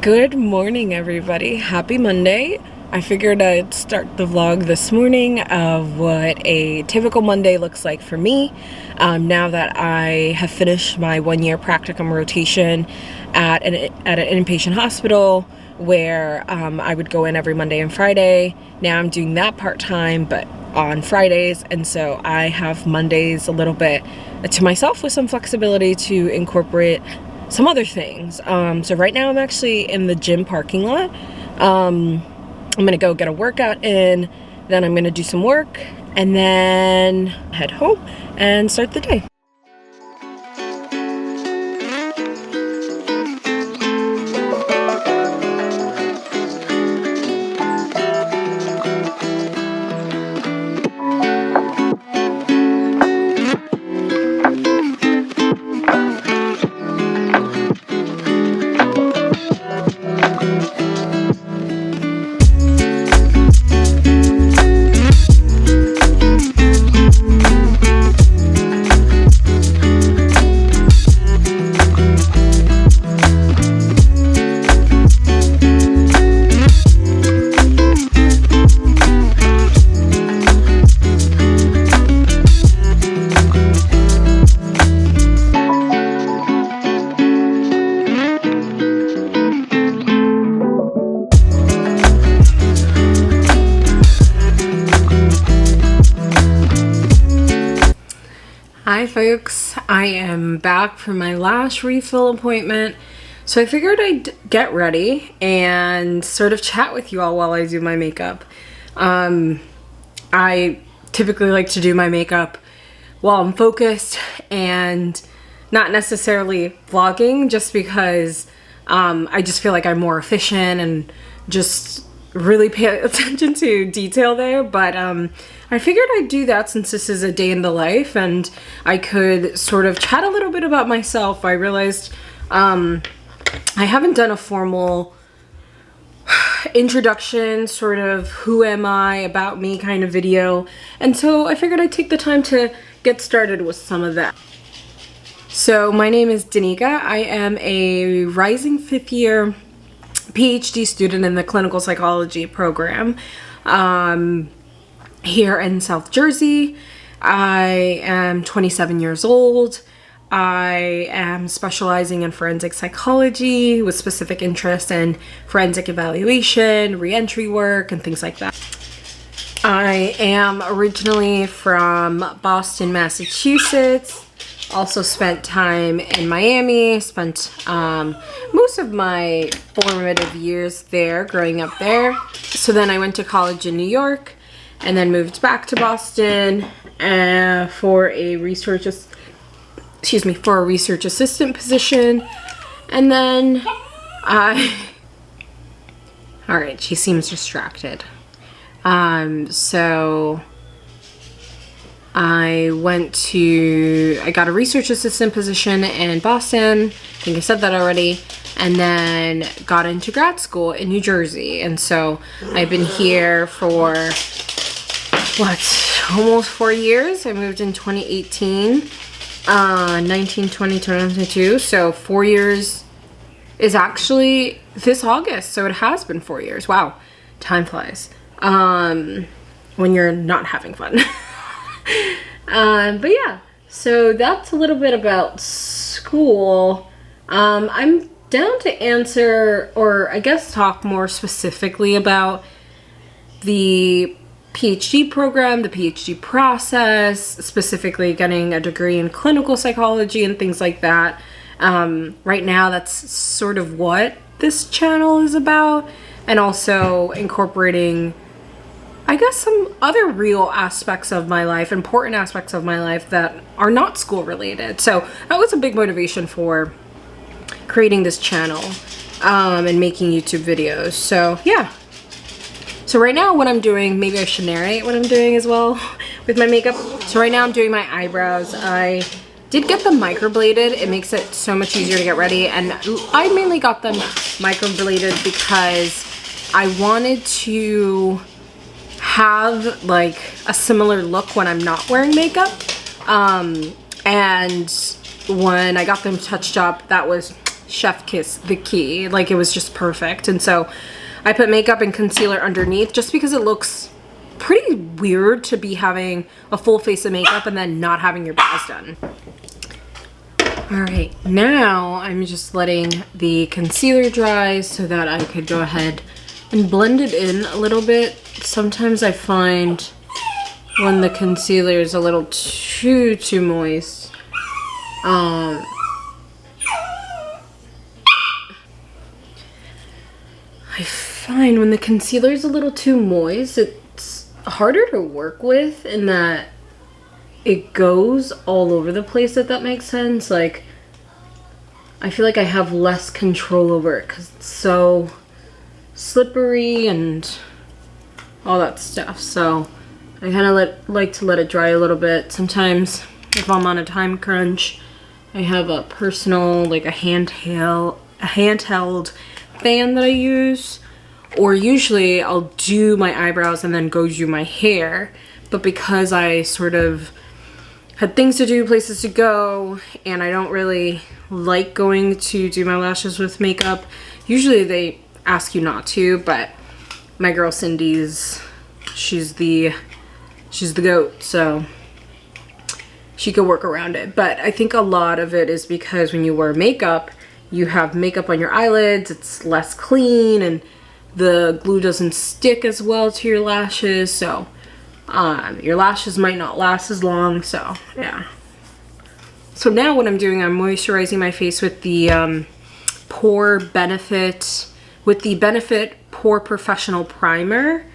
Good morning, everybody. Happy Monday. I figured I'd start the vlog this morning of what a typical Monday looks like for me now that I have finished my 1-year practicum rotation at an inpatient hospital where I would go in every Monday and Friday. Now I'm doing that part-time, but on Fridays, and so I have Mondays a little bit to myself with some flexibility to incorporate some other things. So right now I'm actually in the gym parking lot. I'm gonna go get a workout in, then I'm gonna do some work, and then head home and start the day. Hi folks, I am back from my last refill appointment, so I figured I'd get ready and sort of chat with you all while I do my makeup. I typically like to do my makeup while I'm focused and not necessarily vlogging, just because I just feel like I'm more efficient and just really pay attention to detail there. But I figured I'd do that since this is a day in the life and I could sort of chat a little bit about myself. I realized I haven't done a formal introduction, sort of who am I, about me kind of video, and so I figured I'd take the time to get started with some of that. So my name is Danica. I am a rising 5th year PhD student in the clinical psychology program here in South Jersey. I am 27 years old. I am specializing in forensic psychology with specific interest in forensic evaluation, re-entry work, and things like that. I am originally from Boston, Massachusetts. Also spent time in Miami, spent most of my formative years there, growing up there. So then I went to college in New York and then moved back to Boston for a research assistant position. And then alright, she seems distracted. So I got a research assistant position in Boston, I think I said that already, and then got into grad school in New Jersey. And so I've been here for, almost 4 years. I moved in 2018, 19, 20, 2022, so 4 years is actually this August, so it has been 4 years. Wow, time flies when you're not having fun. But yeah, so that's a little bit about school. I'm down to answer, or I guess talk more specifically about the PhD program, the PhD process, specifically getting a degree in clinical psychology and things like that. Right now, that's sort of what this channel is about, and also incorporating, I guess, some other real aspects of my life, important aspects of my life that are not school related. So that was a big motivation for creating this channel and making YouTube videos. So yeah. So right now what I'm doing, maybe I should narrate what I'm doing as well with my makeup. So right now I'm doing my eyebrows. I did get them microbladed. It makes it so much easier to get ready. And I mainly got them microbladed because I wanted to have like a similar look when I'm not wearing makeup. And when I got them touched up, that was chef kiss the key. Like, it was just perfect. And so I put makeup and concealer underneath just because it looks pretty weird to be having a full face of makeup and then not having your brows done. All right, now I'm just letting the concealer dry so that I could go ahead and blend it in a little bit. Sometimes I find when the concealer is a little too moist, I find when the concealer is a little too moist, it's harder to work with in that it goes all over the place, if that makes sense. Like, I feel like I have less control over it because it's so slippery and all that stuff. So I kind of like to let it dry a little bit. Sometimes if I'm on a time crunch, I have a personal, like a handheld fan that I use. Or usually I'll do my eyebrows and then go do my hair. But because I sort of had things to do, places to go, and I don't really like going to do my lashes with makeup. Usually they ask you not to, but my girl Cindy's, she's the goat, so she could work around it. But I think a lot of it is because when you wear makeup, you have makeup on your eyelids, it's less clean, and the glue doesn't stick as well to your lashes, so your lashes might not last as long. So yeah. So now what I'm doing, I'm moisturizing my face with the Benefit Pore Professional Primer.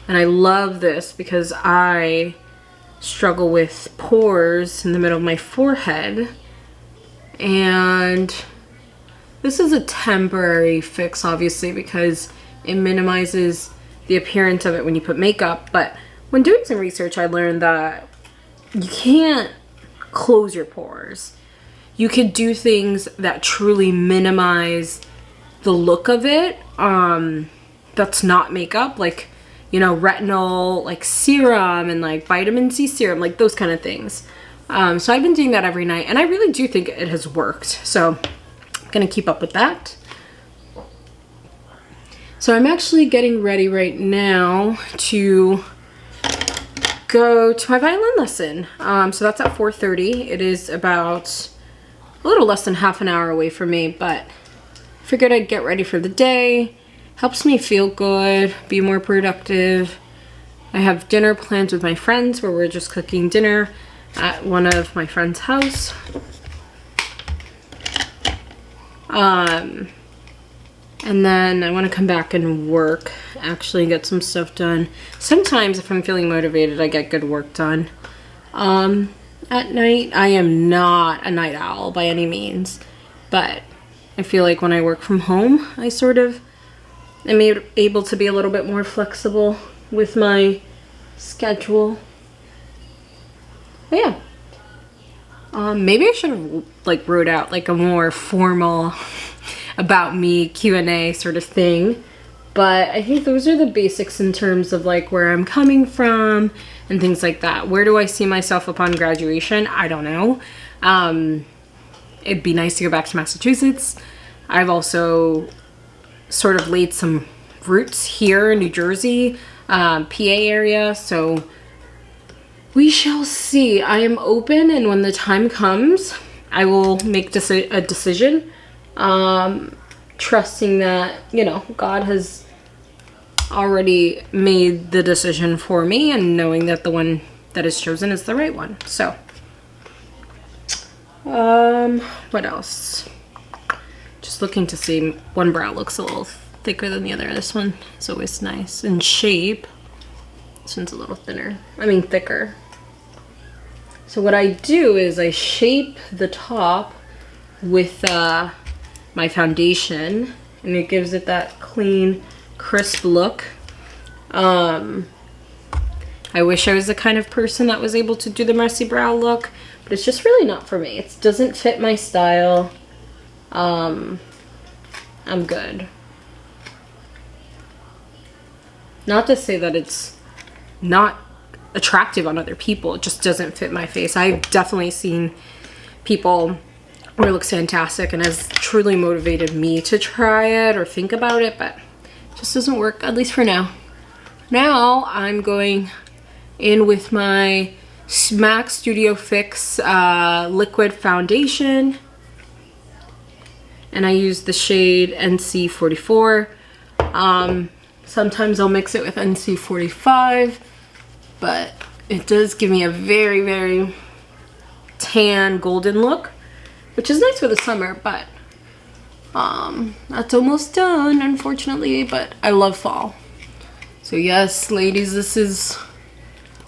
And I love this because I struggle with pores in the middle of my forehead, and this is a temporary fix, obviously, because it minimizes the appearance of it when you put makeup. But when doing some research, I learned that you can't close your pores. You could do things that truly minimize the look of it. That's not makeup, like, you know, retinol, like serum, and like vitamin C serum, like those kind of things. So I've been doing that every night, and I really do think it has worked. So I'm gonna keep up with that. So I'm actually getting ready right now to go to my violin lesson. So that's at 4:30. It is about a little less than half an hour away from me, but figured I'd get ready for the day. Helps me feel good, be more productive. I have dinner plans with my friends where we're just cooking dinner at one of my friend's house. And then I want to come back and work, actually get some stuff done. Sometimes if I'm feeling motivated, I get good work done. At night, I am not a night owl by any means, but I feel like when I work from home, I sort of am able to be a little bit more flexible with my schedule. But yeah. Maybe I should have like wrote out like a more formal about me Q&A sort of thing, but I think those are the basics in terms of like where I'm coming from and things like that. Where do I see myself upon graduation? I don't know. It'd be nice to go back to Massachusetts. I've also sort of laid some roots here in New Jersey, PA area, so we shall see. I am open, and when the time comes, I will make a decision. Trusting that, you know, God has already made the decision for me, and knowing that the one that is chosen is the right one. So, what else? Just looking to see, one brow looks a little thicker than the other. This one is always nice in shape. This one's a little thinner. I mean thicker. So what I do is I shape the top with my foundation, and it gives it that clean, crisp look. I wish I was the kind of person that was able to do the messy brow look, but it's just really not for me. It doesn't fit my style. I'm good. Not to say that it's not attractive on other people. It just doesn't fit my face. I've definitely seen people where it looks fantastic and has truly motivated me to try it or think about it, but it just doesn't work, at least for now. Now I'm going in with my MAC Studio Fix liquid foundation, and I use the shade NC44. Sometimes I'll mix it with NC45, but it does give me a very, very tan golden look, which is nice for the summer, but that's almost done, unfortunately, but I love fall. So yes, ladies, this is,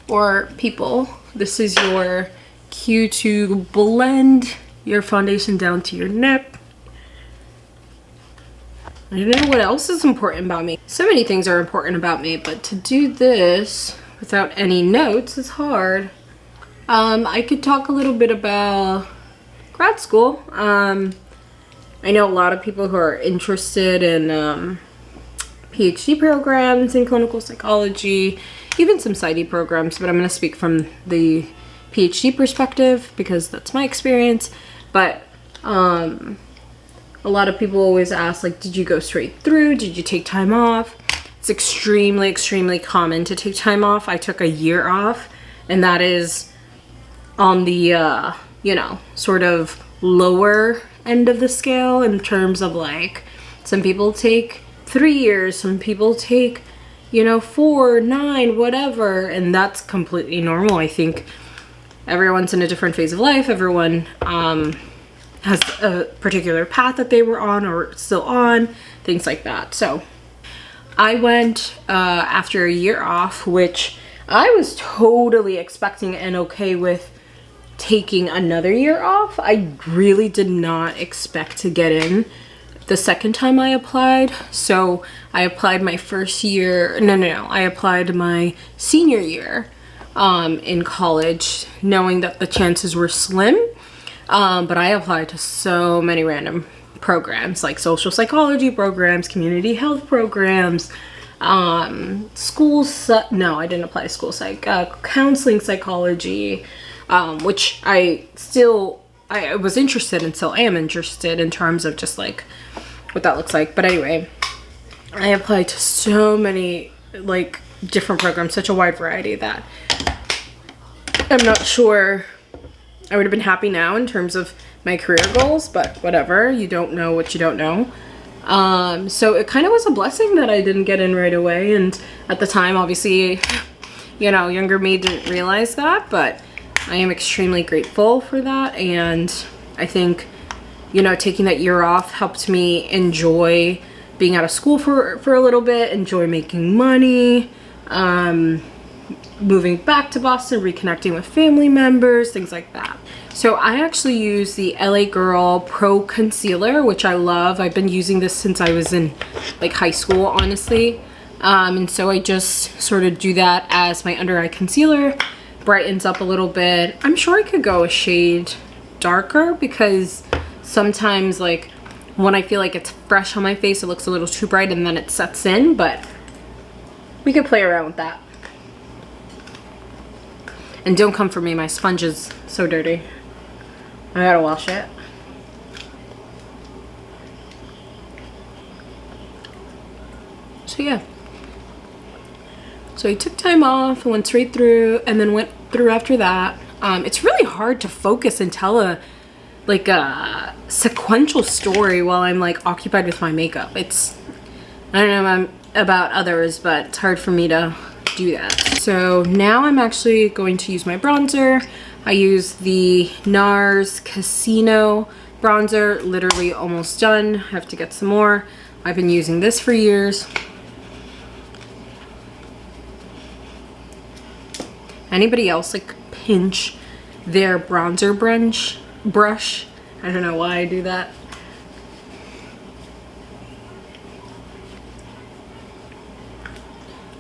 or people, this is your cue to blend your foundation down to your neck. I don't know what else is important about me. So many things are important about me, but to do this without any notes is hard. I could talk a little bit about grad school. I know a lot of people who are interested in PhD programs in clinical psychology, even some PsyD programs, but I'm going to speak from the PhD perspective because that's my experience. But a lot of people always ask, like, did you go straight through? Did you take time off? It's extremely, extremely common to take time off. I took a year off, and that is on the, you know, sort of lower end of the scale in terms of, like, some people take 3 years, some people take, you know, 4, 9, whatever, and that's completely normal. I think everyone's in a different phase of life. Everyone has a particular path that they were on or still on, things like that. So I went after a year off, which I was totally expecting and okay with taking another year off. I really did not expect to get in the second time I applied. So I applied my first year, I applied my senior year in college, knowing that the chances were slim. But I applied to so many random programs, like social psychology programs, community health programs, no, I didn't apply to school psych, counseling psychology, which I was interested and still am interested in terms of just like what that looks like. But anyway, I applied to so many like different programs, such a wide variety that I'm not sure I would have been happy now in terms of my career goals, but whatever, you don't know what you don't know. So it kind of was a blessing that I didn't get in right away, and at the time, obviously, you know, younger me didn't realize that, but I am extremely grateful for that, and I think, you know, taking that year off helped me enjoy being out of school for a little bit, enjoy making money, moving back to Boston, reconnecting with family members, things like that. So I actually use the LA Girl Pro Concealer, which I love. I've been using this since I was in like high school, honestly. And so I just sort of do that as my under eye concealer, brightens up a little bit. I'm sure I could go a shade darker because sometimes like when I feel like it's fresh on my face, it looks a little too bright and then it sets in, but we could play around with that. And don't come for me, my sponge is so dirty. I gotta wash it. So yeah. So I took time off, went straight through, and then went through after that. It's really hard to focus and tell a sequential story while I'm like occupied with my makeup. It's, I don't know about others, but it's hard for me to do that. So now I'm actually going to use my bronzer. I use the NARS Casino bronzer, literally almost done. I have to get some more. I've been using this for years. Anybody else like pinch their bronzer brush? I don't know why I do that.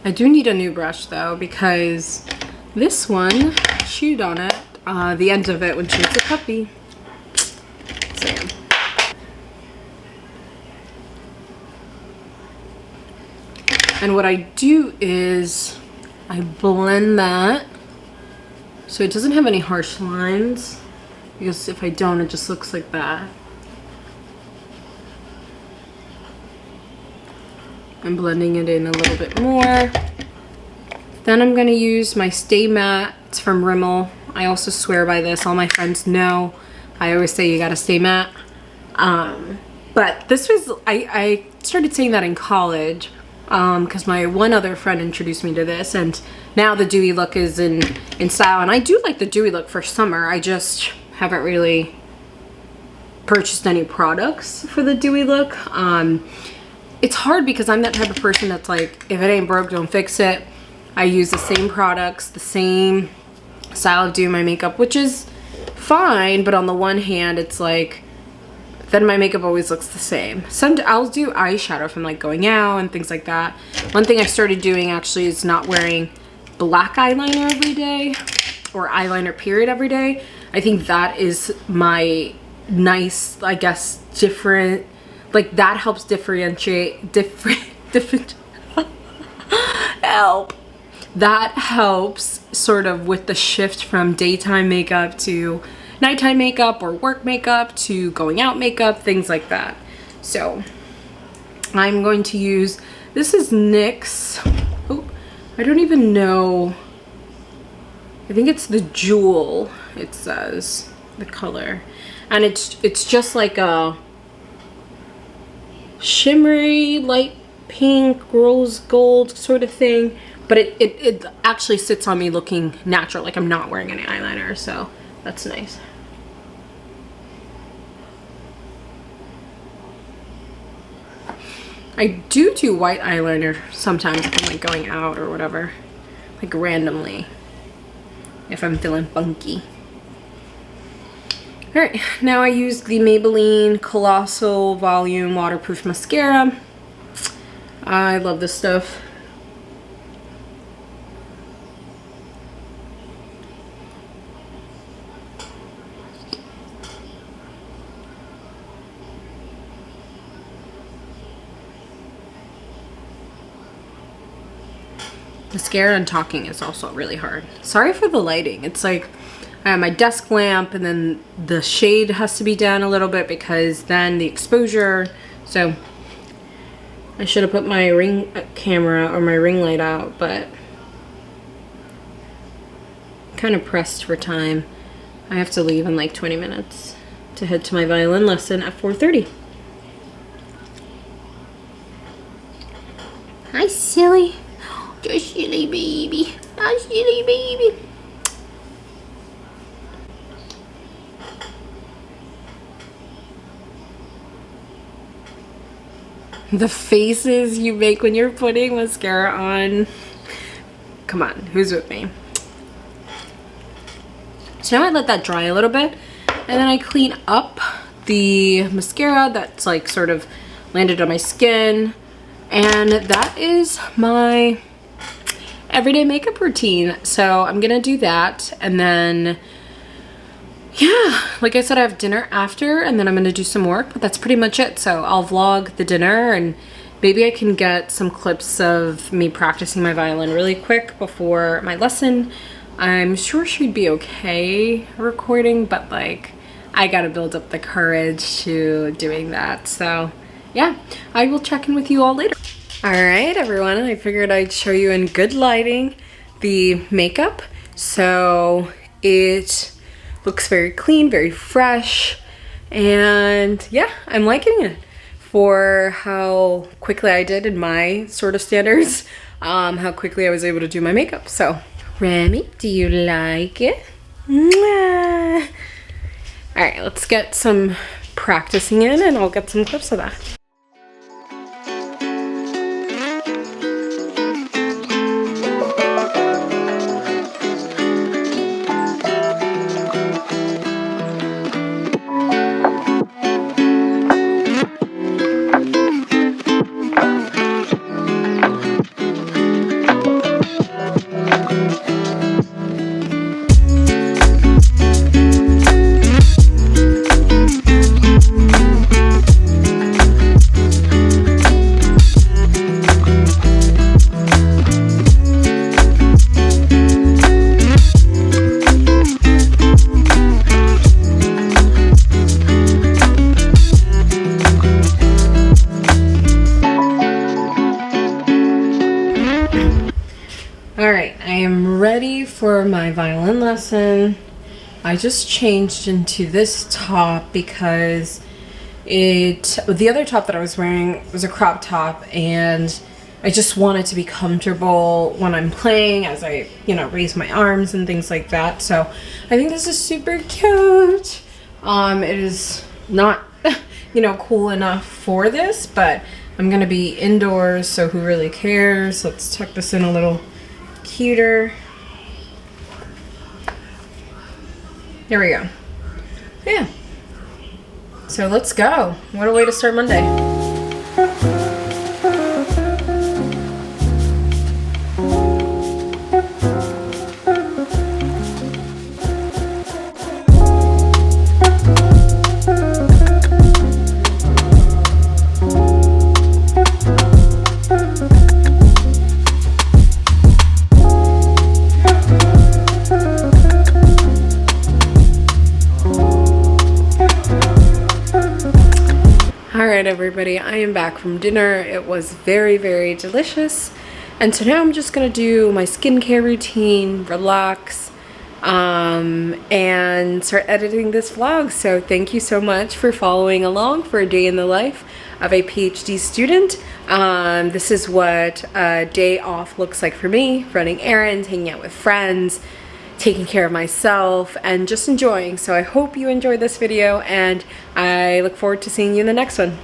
I do need a new brush though, because this one chewed on it, the end of it when she was a puppy. So yeah. And what I do is I blend that so it doesn't have any harsh lines, because if I don't, it just looks like that. I'm blending it in a little bit more. Then I'm gonna use my Stay Matte. It's from Rimmel. I also swear by this. All my friends know. I always say you gotta stay matte. But this was, I started saying that in college because my one other friend introduced me to this, and now the dewy look is in style. And I do like the dewy look for summer. I just haven't really purchased any products for the dewy look. It's hard because I'm that type of person that's like, if it ain't broke, don't fix it. I use the same products, the same style of doing my makeup, which is fine, but on the one hand, it's like, then my makeup always looks the same. I'll do eyeshadow from like going out and things like that. One thing I started doing actually is not wearing black eyeliner every day, or eyeliner period every day. I think that is my nice, I guess, different, like that helps differentiate, help. That helps sort of with the shift from daytime makeup to nighttime makeup, or work makeup to going out makeup, things like that. So I'm going to use, this is NYX, oh, I don't even know, I think it's the Jewel, it says, the color. And it's just like a shimmery, light pink, rose gold sort of thing. But it actually sits on me looking natural, like I'm not wearing any eyeliner, so that's nice. I do white eyeliner sometimes if I'm like going out or whatever, like randomly, if I'm feeling funky. All right, now I use the Maybelline Colossal Volume Waterproof Mascara. I love this stuff. Mascara and talking is also really hard. Sorry for the lighting. It's like I have my desk lamp, and then the shade has to be down a little bit because then the exposure. So I should have put my ring camera or my ring light out, but I'm kind of pressed for time. I have to leave in like 20 minutes to head to my violin lesson at 4:30. Hi, silly. You're silly baby. You're silly baby. The faces you make when you're putting mascara on. Come on, who's with me? So now I let that dry a little bit, and then I clean up the mascara that's like sort of landed on my skin. And that is my everyday makeup routine. So I'm gonna do that, and then yeah, like I said, I have dinner after, and then I'm gonna do some work, but that's pretty much it. So I'll vlog the dinner, and maybe I can get some clips of me practicing my violin really quick before my lesson. I'm sure she'd be okay recording, but like I gotta build up the courage to doing that. So yeah, I will check in with you all later. All right, everyone, I figured I'd show you in good lighting the makeup. So it looks very clean, very fresh, and yeah, I'm liking it for how quickly I did in my sort of standards, how quickly I was able to do my makeup. So, Remy, do you like it? Mwah. All right, let's get some practicing in, and I'll get some clips of that. ready for my violin lesson. I just changed into this top because the other top that I was wearing was a crop top, and I just wanted to be comfortable when I'm playing as I, raise my arms and things like that. So I think this is super cute. It is not, cool enough for this, but I'm gonna be indoors, so who really cares? Let's tuck this in a little cuter. There we go. Yeah. So let's go. What a way to start Monday. Alright everybody, I am back from dinner. It was very, very delicious. And so now I'm just going to do my skincare routine, relax, and start editing this vlog. So thank you so much for following along for a day in the life of a PhD student. This is what a day off looks like for me: running errands, hanging out with friends, taking care of myself, and just enjoying. So I hope you enjoyed this video, and I look forward to seeing you in the next one.